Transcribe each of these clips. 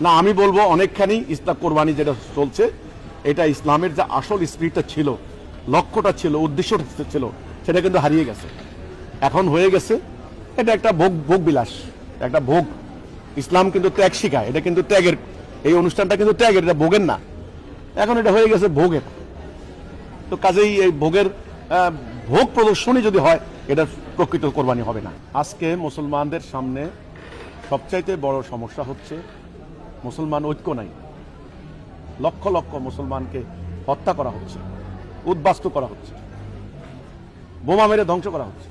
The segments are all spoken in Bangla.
না, আমি বলবো অনেকখানি ইসলাম কোরবানি যেটা চলছে এটা ইসলামের যে আসল স্পিরিটটা ছিল, লক্ষ্যটা ছিল, উদ্দেশ্যটা ছিল, সেটা কিন্তু হারিয়ে গেছে। এখন হয়ে গেছে এটা একটা ভোগ বিলাস, একটা ভোগ। ইসলাম কিন্তু ত্যাগ শিখায়, এটা কিন্তু ত্যাগের, এই অনুষ্ঠানটা কিন্তু ত্যাগের, এটা ভোগের না। এখন এটা হয়ে গেছে ভোগের। তো কাজেই এই ভোগের ভোগ প্রদর্শনী যদি হয়, এটা প্রকৃত কোরবানি হবে না। আজকে মুসলমানদের সামনে সবচাইতে বড় সমস্যা হচ্ছে মুসলমান ঐক্য নাই। লক্ষ লক্ষ মুসলমানকে হত্যা করা হচ্ছে, উদ্বাস্তু করা হচ্ছে, বোমা মেরে ধ্বংস করা হচ্ছে।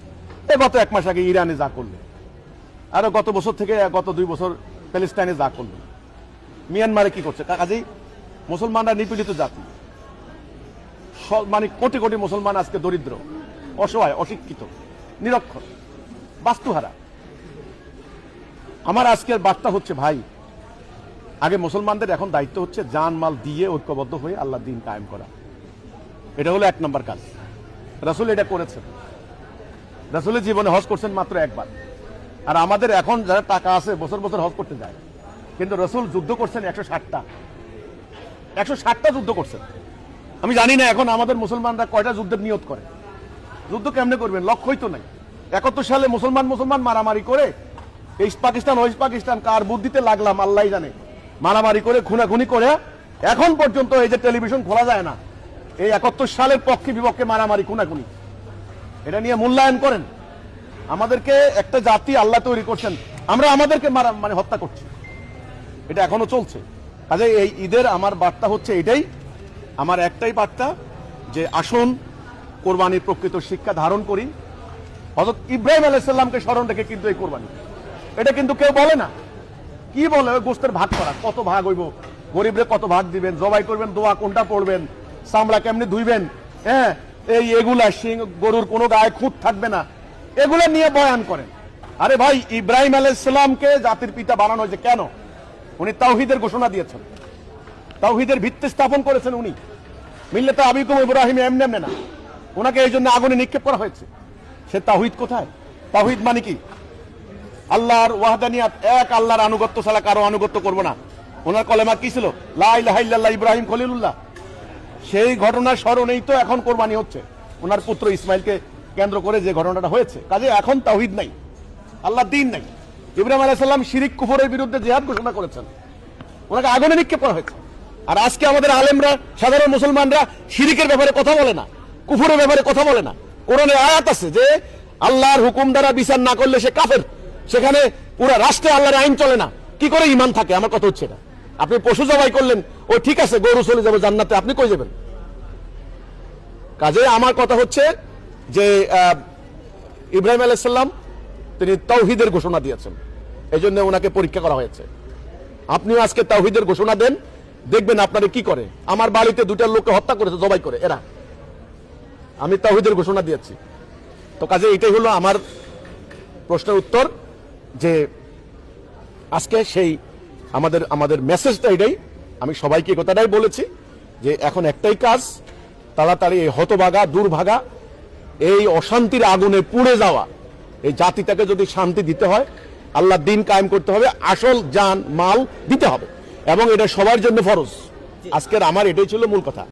গত এক মাস আগে ইরানে যা করলো, আরো গত বছর থেকে গত 2 বছর প্যালেস্টাইনে যা করলো, মিয়ানমারে কি করছে। কাজেই মুসলমানরা নিপীড়িত জাতি, মানে কোটি কোটি মুসলমান আজকে দরিদ্র, অসহায়, অশিক্ষিত, নিরক্ষর, বাস্তুহারা। আমার আজকের বার্তা হচ্ছে, ভাই, আগে মুসলমানদের এখন দায়িত্ব হচ্ছে জান মাল দিয়ে ঐক্যবদ্ধ হয়ে আল্লাহ দিন কায়েম করা। এটা হলো 1 নম্বর কাজ। রাসূল এটা করেছেন। রাসূলের জীবনে হজ করছেন মাত্র একবার। আর আমাদের এখন যারা টাকা আছে বছর বছর হজ করতে যায়, কিন্তু রাসূল যুদ্ধ করছেন 160টা যুদ্ধ করছেন। আমি জানি না এখন আমাদের মুসলমানরা কয়টা যুদ্ধের নিয়ত করে। যুদ্ধ কেমনে করবেন, লক্ষ্যই তো নাই। 71 সালে মুসলমান মারামারি করে, ইস্ট পাকিস্তান ওয়েস্ট পাকিস্তান কার বুদ্ধিতে লাগলাম আল্লাহ জানে, মারামারি করে খুনাখুনি করে এখন পর্যন্ত এই যে টেলিভিশন খোলা যায় না, এই 71 সালের পক্ষে বিপক্ষে মারামারি খুনাখুনি, এটা নিয়ে মূল্যায়ন করেন। আমাদেরকে একটা জাতি আল্লাহ তৈরি করছেন, আমরা আমাদেরকে মানে হত্যা করছি, এটা এখনো চলছে। কাজে এই ঈদের আমার বার্তা হচ্ছে এটাই, আমার একটাই বার্তা যে আসুন কোরবানির প্রকৃত শিক্ষা ধারণ করি। হযরত ইব্রাহিম আলাইহিস সালামকে স্মরণ রেখে কিন্তু এই কোরবানি, এটা কিন্তু কেউ বলে না। কি বলে গোস্তের ভাগ করা, কত ভাগ হইব, গরিবরে কত ভাগ দিবেন, জবাই করবেন, দোয়া কোনটা পড়বেন, চামড়া কেমনি ধুইবেন, হ্যাঁ, এগুলা গরুর কোনো গায়ে খুঁত থাকবে না, এগুলা নিয়ে বয়ান করেন। আরে ভাই, ইব্রাহিম আলাইহিস সালামকে জাতির পিতা বানানো হয়েছে কেন? উনি তাওহীদের ঘোষণা দিয়েছেন, তাওহীদের ভিত্তি স্থাপন করেছেন উনি। মিল্লাতে আবিকুম ইব্রাহিম এমনি না, ওনাকে এই জন্য আগুনে নিক্ষেপ করা হয়েছে। সে তাওহীদ কোথায়? তাওহীদ মানে কি? আল্লাহর ওয়াহদানিয়াত, এক আল্লাহর আনুগত্য ছাড়া কারো আনুগত্য করব না। ওনার কলেমা কি ছিল? লা ইলাহা ইল্লাল্লাহ ইব্রাহিম খলিলুল্লাহ। সেই ঘটনার স্মরণেই তো এখন কোরবানি হচ্ছে, ওনার পুত্র ইসমাইলকে কেন্দ্র করে যে ঘটনাটা হয়েছে। কাজে এখন তাওহীদ নাই, আল্লাহর দ্বীন নাই। ইব্রাহিম আলাইহিস সালাম শিরিক কুফরের বিরুদ্ধে জিহাদ ঘোষণা করেছেন, ওনাকে আগুনে নিক্ষেপ করা হয়েছে। আর আজকে আমাদের আলেমরা, সাধারণ মুসলমানরা শিরিকের ব্যাপারে কথা বলে না, কুফরের ব্যাপারে কথা বলে না। কোরআনে আয়াত আছে যে আল্লাহর হুকুম দ্বারা বিচার না করলে সে কাফের, সেখানে পুরো রাষ্ট্রে আল্লাহর আইন চলে না। কি করে ঈমান থাকে? আমার কথা হচ্ছে না। আপনি পশু জবাই করলেন, ও ঠিক আছে, গরু চলে যাবে জান্নাতে, আপনি কই যাবেন? কাজে আমার কথা হচ্ছে যে ইব্রাহিম আলাইহিস সালাম তিনি তাওহীদের ঘোষণা দিয়েছেন, এই জন্য ওনাকে পরীক্ষা করা হয়েছে। আপনিও আজকে তাওহীদের ঘোষণা দেন, দেখবেন আপনারা কি করে। আমার বাড়িতে 2টা লোককে হত্যা করেছে জবাই করে এরা, আমি তাওহীদের ঘোষণা দিয়েছি। তো কাজে এটাই হলো আমার প্রশ্নের উত্তর, যে আজকে সেই আমাদের মেসেজটা এটাই। আমি সবাইকে কথাটাই বলেছি যে এখন একটাই কাজ, তাড়াতাড়ি এই হতভাগা, দুর্ভাগা, এই অশান্তির আগুনে পুড়ে যাওয়া এই জাতিটাকে যদি শান্তি দিতে হয়, আল্লাহ দিন কায়েম করতে হবে, আসল জান মাল দিতে হবে, এবং এটা সবার জন্য ফরজ। আজকের আমার এটাই ছিল মূল কথা।